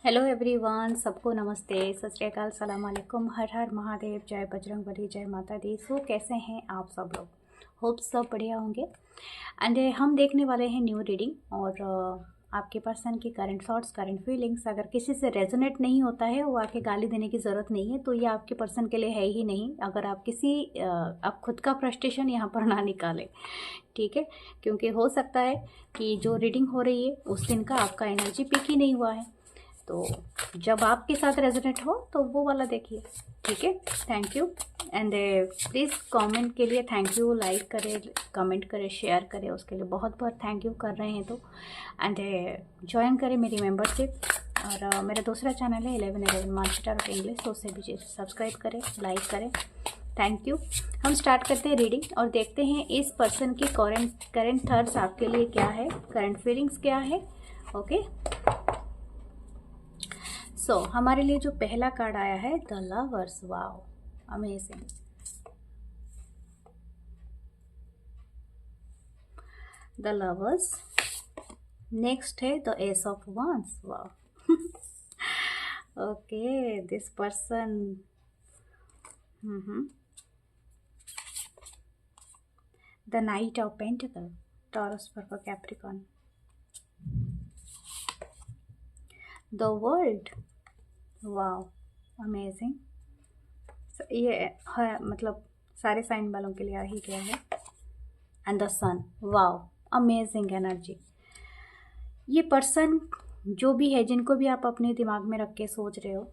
Hello everyone, सबको नमस्ते, सत श्री अकाल, सलाम अलैकुम, हर हर महादेव, जय बजरंगबली, जय माता दी। सो कैसे हैं आप सब लोग? होप सब बढ़िया होंगे। एंड हम देखने वाले हैं न्यू रीडिंग और आपके पर्सन की करंट थॉट्स, करंट फीलिंग्स। अगर किसी से रेजोनेट नहीं होता है वो आके गाली देने की ज़रूरत नहीं है, तो ये आपके पर्सन के लिए है ही नहीं। अगर आप आप खुद का फ्रस्ट्रेशन यहाँ पर ना निकालें, ठीक है? क्योंकि हो सकता है कि जो रीडिंग हो रही है उस दिन का आपका एनर्जी पिक ही नहीं हुआ है, तो जब आपके साथ रेजोनेट हो तो वो वाला देखिए, ठीक है? Thank you. And please comment के लिए थैंक यू, लाइक करें, कमेंट करें, शेयर करें, उसके लिए बहुत बहुत थैंक यू कर रहे हैं तो। एंड ज्वाइन करें मेरी मेंबरशिप, और मेरा दूसरा चैनल है 1111 मानसी टैरोट इंग्लिश, तो उसे भी सब्सक्राइब करें, लाइक करें। Thank you. हम स्टार्ट करते हैं रीडिंग और देखते हैं इस पर्सन की करंट थॉट्स आपके लिए क्या है, करंट फीलिंग्स क्या है। ओके, सो हमारे लिए जो पहला कार्ड आया है the lovers. Wow, amazing. The lovers. Next है the ace of wands। Wow. Okay, this person the knight of pentacle, Taurus, Virgo, Capricorn. The world. Wow, amazing. ये है, मतलब सारे साइन वालों के लिए आ ही गया है। And the sun. Wow, amazing energy. ये पर्सन जो भी है, जिनको भी आप अपने दिमाग में रख के सोच रहे हो,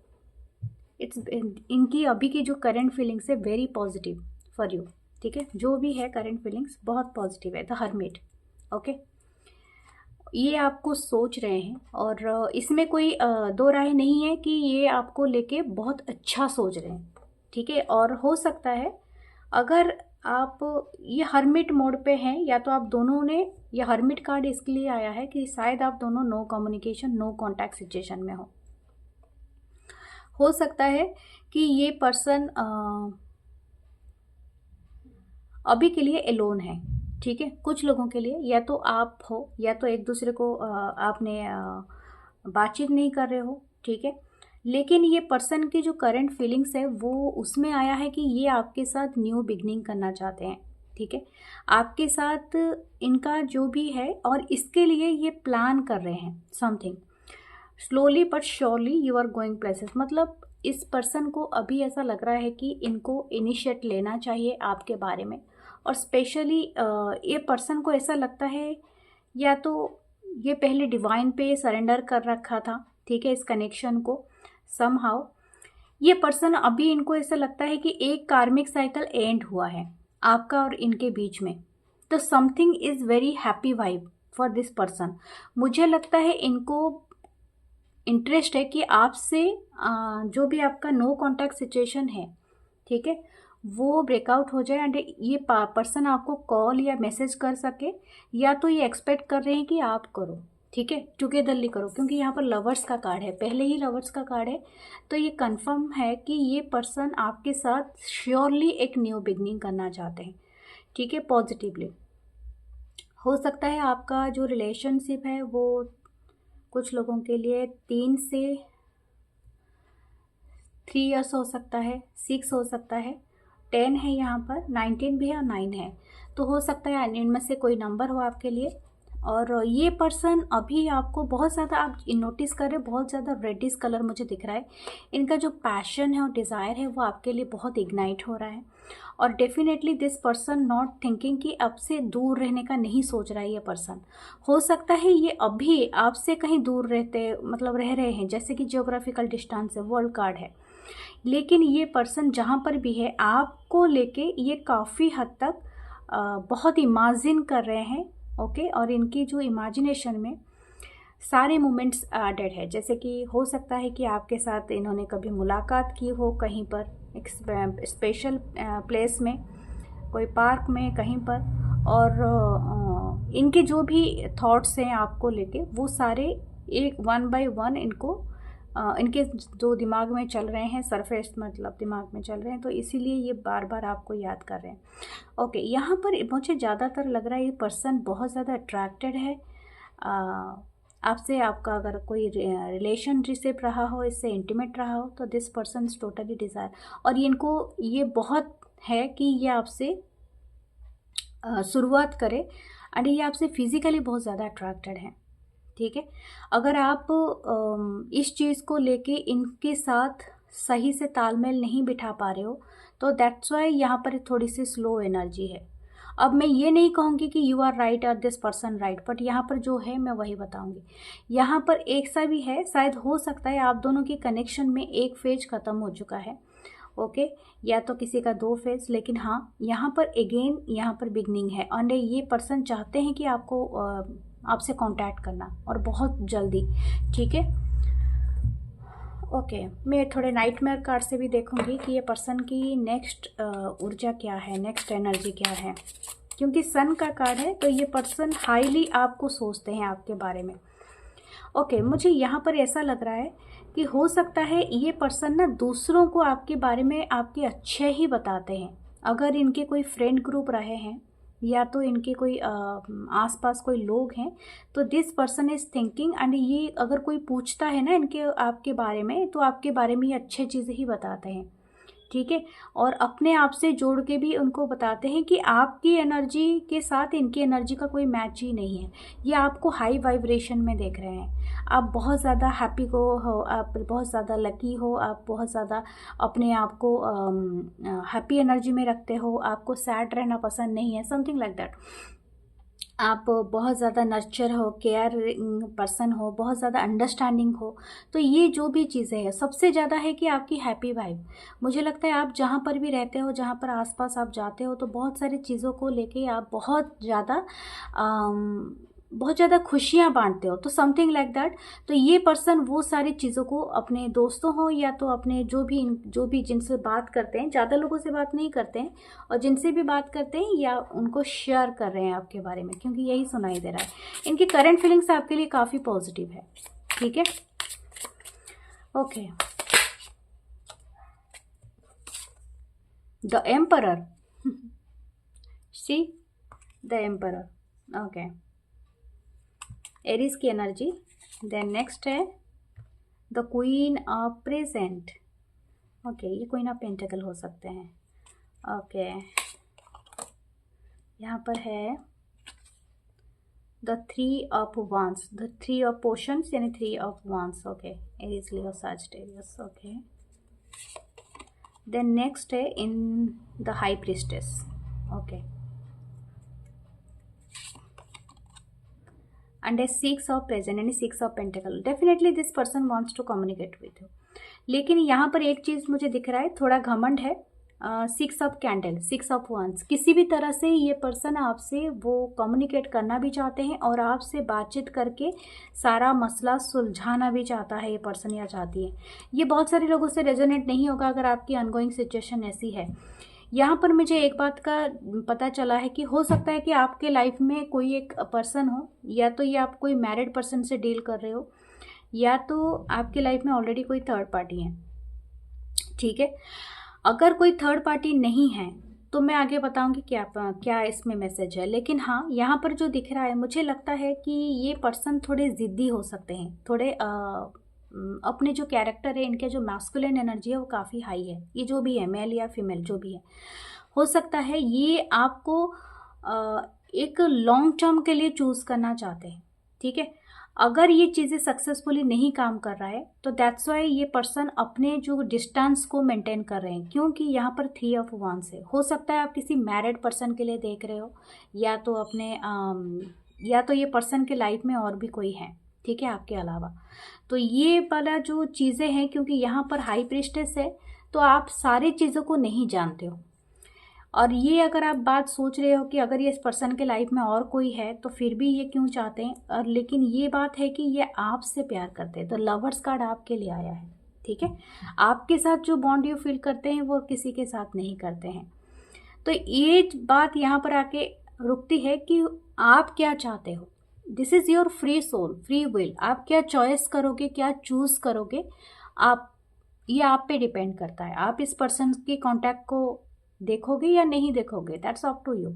इनकी अभी की जो करंट फीलिंग्स है वेरी पॉजिटिव फॉर यू, ठीक है? जो भी है करंट फीलिंग्स बहुत पॉजिटिव है। The hermit. ओके, ये आपको सोच रहे हैं और इसमें कोई दो राय नहीं है कि ये आपको लेके बहुत अच्छा सोच रहे हैं, ठीक है? और हो सकता है अगर आप ये हर्मिट मोड पे हैं, या तो आप दोनों ने, ये हर्मिट कार्ड इसके लिए आया है कि शायद आप दोनों no communication, no contact situation में हो सकता है कि ये पर्सन अभी के लिए एलोन है, ठीक है? कुछ लोगों के लिए या तो आप हो, या तो एक दूसरे को आपने बातचीत नहीं कर रहे हो, ठीक है? लेकिन ये पर्सन की जो करंट फीलिंग्स है वो उसमें आया है कि ये आपके साथ न्यू बिगनिंग करना चाहते हैं, ठीक है? आपके साथ इनका जो भी है, और इसके लिए ये प्लान कर रहे हैं something. Slowly but surely you are going places. मतलब इस पर्सन को अभी ऐसा लग रहा है कि इनको इनिशिएट लेना चाहिए आपके बारे में, और स्पेशली ये पर्सन को ऐसा लगता है या तो ये पहले डिवाइन पे सरेंडर कर रखा था, ठीक है, इस कनेक्शन को समहाउ। ये पर्सन अभी, इनको ऐसा लगता है कि एक कार्मिक साइकिल एंड हुआ है आपका और इनके बीच में, तो something is very happy vibe for this person. मुझे लगता है इनको इंटरेस्ट है कि आपसे जो भी आपका नो कांटेक्ट सिचुएशन है, ठीक है, वो ब्रेकआउट हो जाए एंड ये पर्सन आपको कॉल या मैसेज कर सके, या तो ये एक्सपेक्ट कर रहे हैं कि आप करो, ठीक है, टुगेदरली करो। क्योंकि यहाँ पर लवर्स का कार्ड है, पहले ही लवर्स का कार्ड है, तो ये कंफर्म है कि ये पर्सन आपके साथ श्योरली एक न्यू बिगनिंग करना चाहते हैं, ठीक है, पॉजिटिवली। हो सकता है आपका जो रिलेशनशिप है वो कुछ लोगों के लिए 3 से 3 ईयर्स हो सकता है, 6 हो सकता है, 10 है यहाँ पर, 19 भी है और 9 है, तो हो सकता है इनमें से कोई नंबर हो आपके लिए। और ये पर्सन अभी आपको बहुत ज़्यादा, आप नोटिस करें, बहुत ज़्यादा रेडिश कलर मुझे दिख रहा है। इनका जो पैशन है और डिज़ायर है वो आपके लिए बहुत इग्नाइट हो रहा है, और definitely this person not thinking कि आपसे दूर रहने का नहीं सोच रहा है ये पर्सन। हो सकता है ये अभी आपसे कहीं दूर रहते, मतलब रह रहे हैं, जैसे कि जियोग्राफिकल डिस्टेंस है, वर्ल्ड कार्ड है, लेकिन ये पर्सन जहाँ पर भी है आपको लेके ये काफ़ी हद तक बहुत इमेजिन कर रहे हैं, ओके? और इनकी जो इमेजिनेशन में सारे मोमेंट्स एडेड है, जैसे कि हो सकता है कि आपके साथ इन्होंने कभी मुलाकात की हो कहीं पर, एक स्पेशल प्लेस में, कोई पार्क में, कहीं पर, और इनके जो भी थॉट्स हैं आपको लेके वो सारे एक वन बाय वन इनके जो दिमाग में चल रहे हैं, सरफेस मतलब दिमाग में चल रहे हैं, तो इसीलिए ये बार बार आपको याद कर रहे हैं। ओके, यहाँ पर मुझे ज़्यादातर लग रहा है ये पर्सन बहुत ज़्यादा अट्रैक्टेड है आपसे आपका अगर कोई रिलेशनशिप रहा हो, इससे इंटीमेट रहा हो, तो this person is totally desire. और ये इनको ये बहुत है कि ये आपसे शुरुआत करे, एंड ये आपसे फिज़िकली बहुत ज़्यादा अट्रैक्टेड है। ठीक है, अगर आप इस चीज़ को लेके इनके साथ सही से तालमेल नहीं बिठा पा रहे हो, तो दैट्स वाई यहाँ पर थोड़ी सी स्लो एनर्जी है। अब मैं ये नहीं कहूँगी कि यू आर राइट और दिस पर्सन राइट, बट यहाँ पर जो है मैं वही बताऊँगी। यहाँ पर एक सा भी है, शायद हो सकता है आप दोनों के कनेक्शन में एक फेज ख़त्म हो चुका है, ओके, या तो किसी का 2 फेज, लेकिन हाँ यहाँ पर अगेन यहाँ पर बिगनिंग है, और ये पर्सन चाहते हैं कि आपको आपसे कांटेक्ट करना, और बहुत जल्दी। ठीक है, ओके, मैं थोड़े नाइटमेयर कार्ड से भी देखूंगी कि ये पर्सन की नेक्स्ट ऊर्जा क्या है, नेक्स्ट एनर्जी क्या है, क्योंकि सन का कार्ड है, तो ये पर्सन हाईली आपको सोचते हैं आपके बारे में। ओके, मुझे यहाँ पर ऐसा लग रहा है कि हो सकता है ये पर्सन ना दूसरों को आपके बारे में आपके अच्छे ही बताते हैं। अगर इनके कोई फ्रेंड ग्रुप रहे हैं, या तो इनके कोई आसपास कोई लोग हैं, तो this person is thinking, and ये अगर कोई पूछता है ना इनके आपके बारे में, तो आपके बारे में ये अच्छे चीज़ें ही बताते हैं। ठीक है, और अपने आप से जोड़ के भी उनको बताते हैं कि आपकी एनर्जी के साथ इनकी एनर्जी का कोई मैच ही नहीं है। ये आपको हाई वाइब्रेशन में देख रहे हैं, आप बहुत ज़्यादा हैप्पी हो, आप बहुत ज़्यादा लकी हो, आप बहुत ज़्यादा अपने आप को हैप्पी एनर्जी में रखते हो, आपको सैड रहना पसंद नहीं है, समथिंग लाइक दैट। आप बहुत ज़्यादा नर्चर हो, केयर पर्सन हो, बहुत ज़्यादा अंडरस्टैंडिंग हो। तो ये जो भी चीज़ें हैं, सबसे ज़्यादा है कि आपकी हैप्पी वाइब। मुझे लगता है आप जहाँ पर भी रहते हो, जहाँ पर आसपास आप जाते हो, तो बहुत सारी चीज़ों को लेके आप बहुत ज़्यादा खुशियाँ बांटते हो, तो समथिंग लाइक दैट। तो ये पर्सन वो सारी चीज़ों को अपने दोस्तों हो, या तो अपने जो भी जिनसे बात करते हैं, ज़्यादा लोगों से बात नहीं करते हैं, और जिनसे भी बात करते हैं या उनको शेयर कर रहे हैं आपके बारे में, क्योंकि यही सुनाई दे रहा है। इनकी करंट फीलिंग्स आपके लिए काफ़ी पॉजिटिव है। ठीक है, okay, the emperor see, the emperor, okay, Aries की एनर्जी। देन नेक्स्ट है the queen of present, okay, ये क्वीन ऑफ पेंटिकल हो सकते हैं। ओके, यहाँ पर है the 3 of wands, the 3 of potions, यानी 3 of wands, okay, Aries, Leo, Sagittarius, okay. Then next है in the high priestess, okay, and a 6 of present यानी 6 of pentacle। Definitely this person wants to communicate with you, लेकिन यहाँ पर एक चीज़ मुझे दिख रहा है, थोड़ा घमंड है। 6 ऑफ कैंडल, 6 ऑफ wands, किसी भी तरह से ये पर्सन आपसे वो कम्युनिकेट करना भी चाहते हैं, और आपसे बातचीत करके सारा मसला सुलझाना भी चाहता है ये पर्सन, या चाहती है। ये बहुत सारे लोगों से रेजोनेट नहीं होगा अगर आपकी ऑनगोइंग सिचुएशन ऐसी है। यहाँ पर मुझे एक बात का पता चला है कि हो सकता है कि आपके लाइफ में कोई एक पर्सन हो, या तो ये आप कोई मैरिड पर्सन से डील कर रहे हो, या तो आपके लाइफ में ऑलरेडी कोई थर्ड पार्टी है। ठीक है, अगर कोई थर्ड पार्टी नहीं है तो मैं आगे बताऊंगी क्या इसमें मैसेज है। लेकिन हाँ, यहाँ पर जो दिख रहा है, मुझे लगता है कि ये पर्सन थोड़े ज़िद्दी हो सकते हैं, थोड़े अपने जो कैरेक्टर है, इनके जो मैस्कुलिन एनर्जी है वो काफ़ी हाई है। ये जो भी है, मेल या फीमेल जो भी है, हो सकता है ये आपको एक लॉन्ग टर्म के लिए चूज़ करना चाहते हैं। ठीक है, अगर ये चीज़ें सक्सेसफुली नहीं काम कर रहा है, तो दैट्स वाई ये पर्सन अपने जो डिस्टेंस को मेंटेन कर रहे हैं, क्योंकि यहाँ पर 3 ऑफ वांस है। हो सकता है आप किसी मैरिड पर्सन के लिए देख रहे हो, या तो अपने या तो ये पर्सन के लाइफ में और भी कोई है, ठीक है, आपके अलावा। तो ये वाला जो चीज़ें हैं, क्योंकि यहाँ पर हाई प्रीस्टेस है, तो आप सारी चीज़ों को नहीं जानते हो। और ये अगर आप बात सोच रहे हो कि अगर ये इस पर्सन के लाइफ में और कोई है तो फिर भी ये क्यों चाहते हैं, और लेकिन ये बात है कि ये आपसे प्यार करते हैं। तो लवर्स कार्ड आपके लिए आया है। ठीक है, आपके साथ जो बॉन्ड यू फील करते हैं वो किसी के साथ नहीं करते हैं। तो ये बात यहाँ पर आके रुकती है कि आप क्या चाहते हो। This is your free soul, free will. आप क्या चॉइस करोगे, क्या चूज़ करोगे, ये आप पे डिपेंड करता है। आप इस पर्सन के कॉन्टैक्ट को देखोगे या नहीं देखोगे, दैट्स अप टू यू।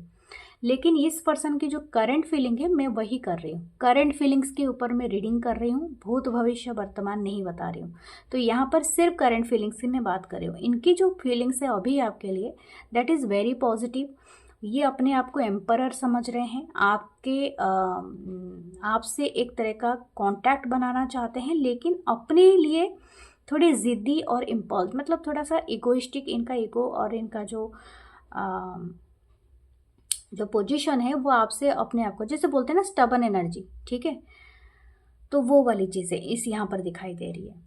लेकिन इस पर्सन की जो करंट फीलिंग है मैं वही कर रही हूँ, करंट फीलिंग्स के ऊपर मैं रीडिंग कर रही हूँ, भूत भविष्य वर्तमान नहीं बता रही हूँ। तो यहाँ पर सिर्फ करंट फीलिंग्स की मैं बात कर रही हूँ। इनकी जो फीलिंग्स है अभी आपके लिए, दैट इज़ वेरी पॉजिटिव। ये अपने आप को एम्परर समझ रहे हैं, आपसे एक तरह का कांटेक्ट बनाना चाहते हैं, लेकिन अपने लिए थोड़े ज़िद्दी और इम्पल्स, मतलब थोड़ा सा इगोइस्टिक इनका ईगो, और इनका जो पोजीशन है वो आपसे अपने आप को, जैसे बोलते हैं ना स्टबन एनर्जी, ठीक है, तो वो वाली चीज़ें इस यहाँ पर दिखाई दे रही है।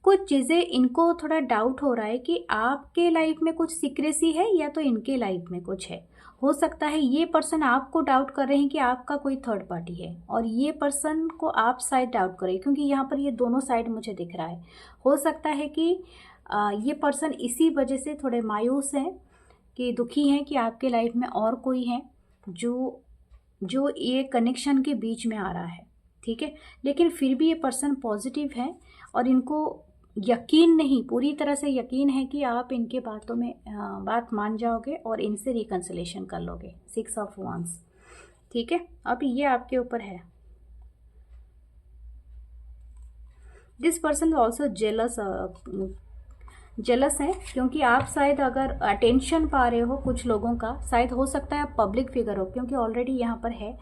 कुछ चीज़ें इनको थोड़ा डाउट हो रहा है कि आपके लाइफ में कुछ सीक्रेसी है या तो इनके लाइफ में कुछ है। हो सकता है ये पर्सन आपको डाउट कर रहे हैं कि आपका कोई थर्ड पार्टी है, और ये पर्सन को आप शायद डाउट करें, क्योंकि यहाँ पर ये दोनों साइड मुझे दिख रहा है। हो सकता है कि ये पर्सन इसी वजह से थोड़े मायूस हैं, कि दुखी हैं कि आपके लाइफ में और कोई है जो ये कनेक्शन के बीच में आ रहा है, ठीक है। लेकिन फिर भी ये पर्सन पॉजिटिव है, और इनको यकीन नहीं, पूरी तरह से यकीन है कि आप इनके बातों में बात मान जाओगे और इनसे रिकन्सिलेशन कर लोगे। 6 ऑफ वांड्स, ठीक है। अब ये आपके ऊपर है। दिस पर्सन ऑल्सो जेलस है, क्योंकि आप शायद अगर अटेंशन पा रहे हो कुछ लोगों का, शायद हो सकता है आप पब्लिक फिगर हो, क्योंकि ऑलरेडी यहाँ पर है,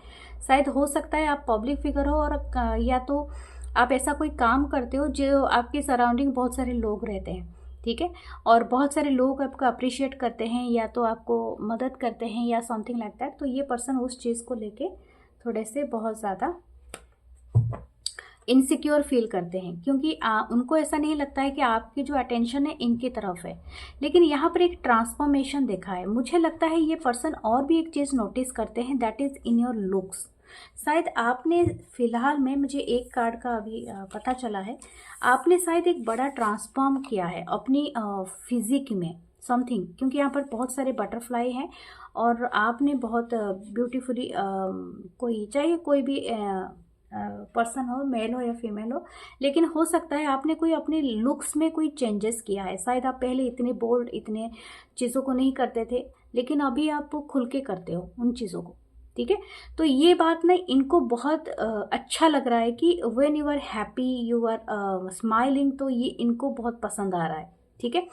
शायद हो सकता है आप पब्लिक फिगर हो, और या तो आप ऐसा कोई काम करते हो जो आपके सराउंडिंग बहुत सारे लोग रहते हैं, ठीक है, और बहुत सारे लोग आपको अप्रिशिएट करते हैं या तो आपको मदद करते हैं या समथिंग लाइक दैट। तो ये पर्सन उस चीज़ को लेके थोड़े से बहुत ज़्यादा इनसिक्योर फील करते हैं, क्योंकि उनको ऐसा नहीं लगता है कि आपकी जो अटेंशन है इनकी तरफ है। लेकिन यहाँ पर एक ट्रांसफॉर्मेशन देखा है। मुझे लगता है ये पर्सन और भी एक चीज़ नोटिस करते हैं, that is in your looks. शायद आपने फिलहाल में, मुझे एक कार्ड का अभी पता चला है, आपने शायद एक बड़ा ट्रांसफॉर्म किया है अपनी फिजिक में समथिंग, क्योंकि यहाँ पर बहुत सारे बटरफ्लाई हैं, और आपने बहुत ब्यूटीफुली चाहे कोई भी पर्सन हो, मेल हो या फीमेल हो, लेकिन हो सकता है आपने कोई अपने लुक्स में कोई चेंजेस किया है। शायद आप पहले इतने बोल्ड, इतने चीज़ों को नहीं करते थे, लेकिन अभी आप खुल के करते हो उन चीज़ों को, ठीक है। तो ये बात ना इनको बहुत अच्छा लग रहा है कि when you are happy, you are smiling, तो ये इनको बहुत पसंद आ रहा है, ठीक है।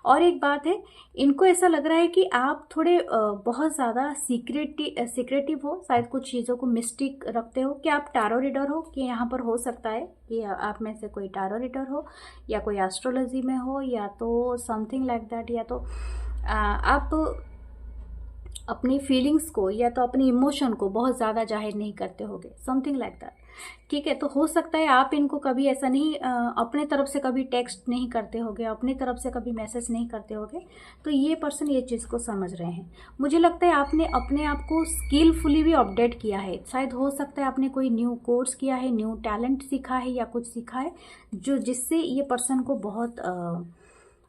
और एक बात है, इनको ऐसा लग रहा है कि आप थोड़े बहुत ज़्यादा सीक्रेटिव हो, शायद कुछ चीज़ों को मिस्टिक रखते हो, कि आप टारो रीडर हो, कि यहाँ पर हो सकता है कि आप में से कोई टारो रीडर हो, या कोई एस्ट्रोलॉजी में हो, या तो समथिंग लाइक दैट, या तो आप अपनी फीलिंग्स को या तो अपनी इमोशन को बहुत ज़्यादा जाहिर नहीं करते होगे, समथिंग लाइक दैट, ठीक है। तो हो सकता है आप इनको कभी ऐसा नहीं, अपने तरफ से कभी टेक्स्ट नहीं करते होगे, अपनी तरफ से कभी मैसेज नहीं करते होगे, तो ये पर्सन ये चीज़ को समझ रहे हैं। मुझे लगता है आपने अपने आप को स्किलफुली भी अपडेट किया है। शायद हो सकता है आपने कोई न्यू कोर्स किया है, न्यू टैलेंट सीखा है, या कुछ सीखा है जिससे ये पर्सन को बहुत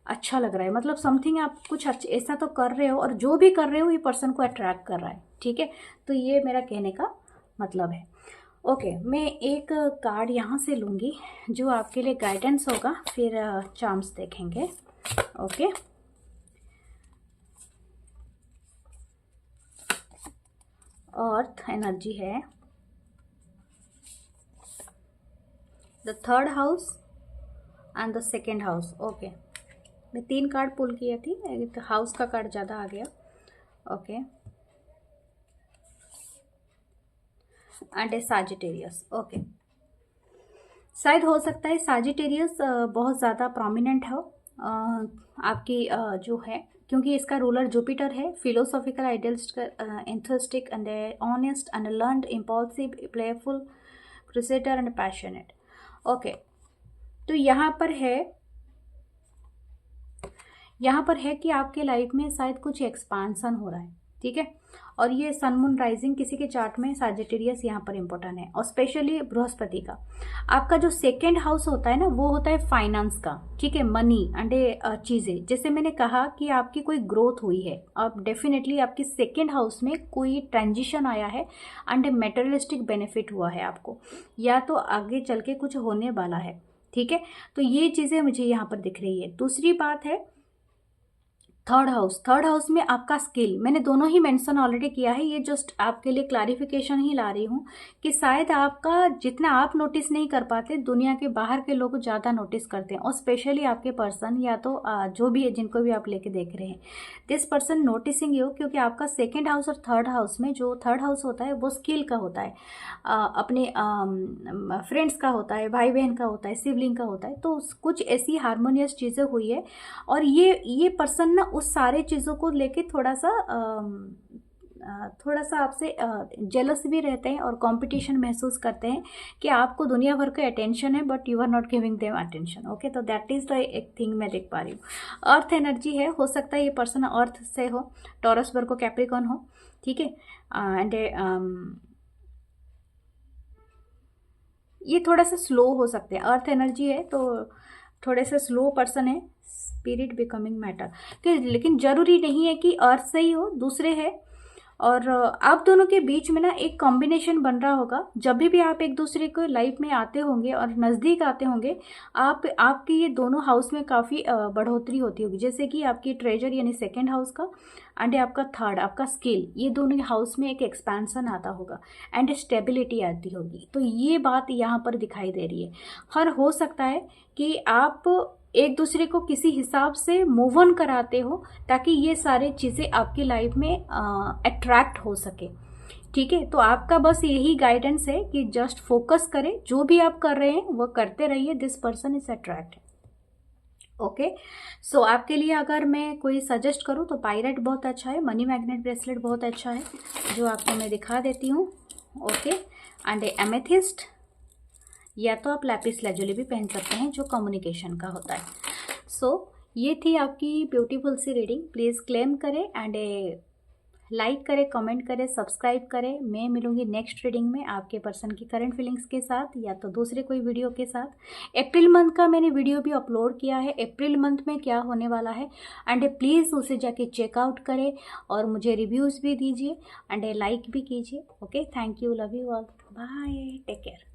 अच्छा लग रहा है। मतलब समथिंग आप कुछ ऐसा तो कर रहे हो, और जो भी कर रहे हो ये पर्सन को अट्रैक्ट कर रहा है, ठीक है। तो ये मेरा कहने का मतलब है। ओके, मैं एक कार्ड यहाँ से लूँगी जो आपके लिए गाइडेंस होगा, फिर चार्म्स देखेंगे। ओके, अर्थ एनर्जी है, the third house and the second house. Okay, मैं 3 कार्ड पुल किया थी, तो हाउस का कार्ड ज़्यादा आ गया। Okay, and A Sagittarius. Okay, शायद हो सकता है साजिटेरियस बहुत ज़्यादा प्रोमिनेंट हो आपकी जो है, क्योंकि इसका रूलर जुपिटर है। Philosophical, idealistic, enthusiastic and honest and learned, impulsive, playful, crusader and passionate. Okay, तो यहाँ पर है कि आपके लाइफ में शायद कुछ एक्सपांसन हो रहा है, ठीक है। और ये सन मून राइजिंग किसी के चार्ट में साजिटेरियस यहाँ पर इम्पोर्टेंट है, और स्पेशली बृहस्पति का। आपका जो सेकेंड हाउस होता है ना, वो होता है फाइनेंस का, ठीक है, मनी एंड चीज़ें। जैसे मैंने कहा कि आपकी कोई ग्रोथ हुई है, अब डेफिनेटली आपके सेकेंड हाउस में कोई ट्रांजिशन आया है एंड मेटेरियलिस्टिक बेनिफिट हुआ है आपको, या तो आगे चल के कुछ होने वाला है, ठीक है। तो ये चीज़ें मुझे यहाँ पर दिख रही है। दूसरी बात है, थर्ड हाउस में आपका स्किल, मैंने दोनों ही मेंशन ऑलरेडी किया है, ये जस्ट आपके लिए क्लैरिफिकेशन ही ला रही हूँ कि शायद आपका जितना आप नोटिस नहीं कर पाते, दुनिया के बाहर के लोग ज़्यादा नोटिस करते हैं, और स्पेशली आपके पर्सन या तो जो भी है जिनको भी आप लेके देख रहे हैं, दिस पर्सन नोटिसिंग यू, क्योंकि आपका सेकेंड हाउस और थर्ड हाउस में, जो थर्ड हाउस होता है वो स्किल का होता है, अपने फ्रेंड्स का होता है, भाई बहन का होता है, सिबलिंग का होता है, तो कुछ ऐसी हारमोनियस चीज़ें हुई है, और ये पर्सन ना उस सारे चीज़ों को लेके थोड़ा सा आपसे जेलस भी रहते हैं और कंपटीशन महसूस करते हैं कि आपको दुनिया भर का अटेंशन है but you are not giving them attention. Okay, तो दैट इज़ द एक थिंग मैं देख पा रही हूँ। अर्थ एनर्जी है, हो सकता है ये पर्सन अर्थ से हो, टॉरस वर्गो कैप्रिकॉर्न हो, ठीक है, एंड ये थोड़ा सा स्लो हो सकते हैं, अर्थ एनर्जी है तो थोड़े से स्लो पर्सन है, स्पिरिट बिकमिंग मैटर, लेकिन जरूरी नहीं है कि अर्थ से ही हो, दूसरे है, और आप दोनों के बीच में ना एक कॉम्बिनेशन बन रहा होगा। जब भी आप एक दूसरे को लाइफ में आते होंगे और नज़दीक आते होंगे, आपके ये दोनों हाउस में काफ़ी बढ़ोतरी होती होगी, जैसे कि आपकी ट्रेजर यानी सेकंड हाउस का, एंड आपका थर्ड, आपका स्किल, ये दोनों हाउस में एक एक्सपेंशन आता होगा एंड स्टेबिलिटी आती होगी। तो ये बात यहाँ पर दिखाई दे रही है। और हो सकता है कि आप एक दूसरे को किसी हिसाब से मूव ऑन कराते हो ताकि ये सारी चीज़ें आपकी लाइफ में अट्रैक्ट हो सके, ठीक है। तो आपका बस यही गाइडेंस है कि जस्ट फोकस करें, जो भी आप कर रहे हैं वो करते रहिए, this person is attract. Okay, so आपके लिए अगर मैं कोई सजेस्ट करूँ तो पायरेट बहुत अच्छा है, मनी मैग्नेट ब्रेसलेट बहुत अच्छा है, जो आपको मैं दिखा देती हूँ। ओके, एंड एमेथिस्ट, या तो आप लैपिस लाजुली भी पहन सकते हैं जो कम्युनिकेशन का होता है। सो ये थी आपकी beautiful sea reading. Please claim करें एंड लाइक करें, कमेंट करें, सब्सक्राइब करें। मैं मिलूंगी नेक्स्ट रीडिंग में आपके पर्सन की करंट फीलिंग्स के साथ या तो दूसरे कोई वीडियो के साथ। अप्रैल मंथ का मैंने वीडियो भी अपलोड किया है, अप्रैल मंथ में क्या होने वाला है, एंड प्लीज़ उसे जाके चेकआउट करें और मुझे रिव्यूज़ भी दीजिए एंड लाइक भी कीजिए। Okay, thank you, love you all, bye, take care.